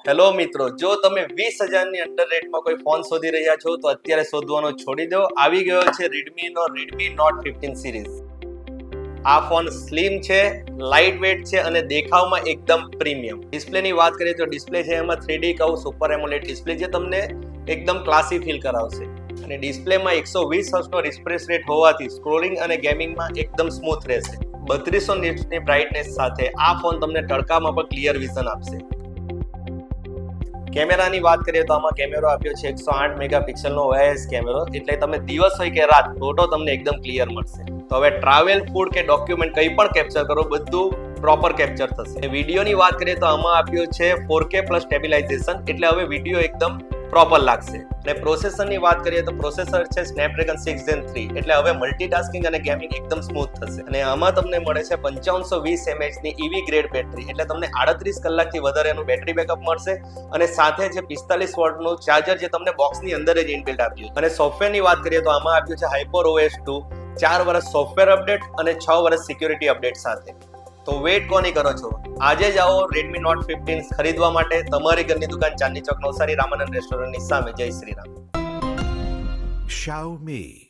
Hello મિત્રો, જો તમે 20,000ની અંડર રેટમાં કોઈ ફોન શોધી રહ્યા છો તો અત્યારે શોધવાનું છોડી દો. આવી ગયો છે રેડમીનો રેડમી નોટ 15 સિરીઝ. આ ફોન સ્લિમ છે, લાઇટ વેટ છે અને દેખાવમાં એકદમ પ્રીમિયમ. ડિસ્પ્લેની વાત કરીએ તો ડિસ્પ્લે છે એમાં 3D curve super AMOLED display જે તમને એકદમ ક્લાસી ફીલ કરાવશે. અને ડિસ્પ્લેમાં 120 હર્ટ્ઝનો રિફ્રેશ રેટ હોવાથી સ્ક્રોલિંગ અને ગેમિંગમાં એકદમ સ્મૂથ રહેશે. 3200 નિટ્સની બ્રાઇટનેસ સાથે આ ફોન તમને તડકામાં પણ ક્લિયર વિઝન આપશે. કેમેરાની વાત કરીએ તો આમાં કેમેરો આપ્યો છે 108 મેગાપિક્સલનો OIS કેમેરો, એટલે તમે દિવસ હોય કે રાત ફોટો તમને એકદમ ક્લિયર મળશે. તો હવે ટ્રાવેલ, ફૂડ કે ડોક્યુમેન્ટ કંઈ પણ કેપ્ચર કરો, બધું પ્રોપર કેપ્ચર થશે. વિડીયોની વાત કરીએ તો આમાં આપ્યો છે 4K પ્લસ સ્ટેબિલાઇઝેશન, એટલે હવે વિડીયો એકદમ પ્રોપર લાગશે. અને પ્રોસેસરની વાત કરીએ તો પ્રોસેસર છે સ્નેપડ્રેગન 6 Gen 3, એટલે હવે મલ્ટીટાસ્કિંગ અને ગેમિંગ એકદમ સ્મૂથ થશે. અને આમાં તમને મળે છે 5520 mAhની EV ગ્રેડ બેટરી, એટલે તમને 38 કલાકથી વધારેનું બેટરી બેકઅપ મળશે. અને સાથે છે 45 વોટનું ચાર્જર જે તમને બોક્સની અંદર જ ઇનબિલ્ટ આપ્યું છે. અને સોફ્ટવેરની વાત કરીએ તો આમાં આપ્યું છે HyperOS 2, 4 વર્ષ સોફ્ટવેર અપડેટ અને 6 વર્ષ સિક્યુરિટી અપડેટ સાથે. તો વેઇટ કોની કરો છો? આજે જ આવો રેડમી નોટ 15 ખરીદવા માટે તમારી ઘરની દુકાન ચાંદની ચોક નવસારી રામાનંદ રેસ્ટોરન્ટની સામે. જય શ્રી રામ. Xiaomi.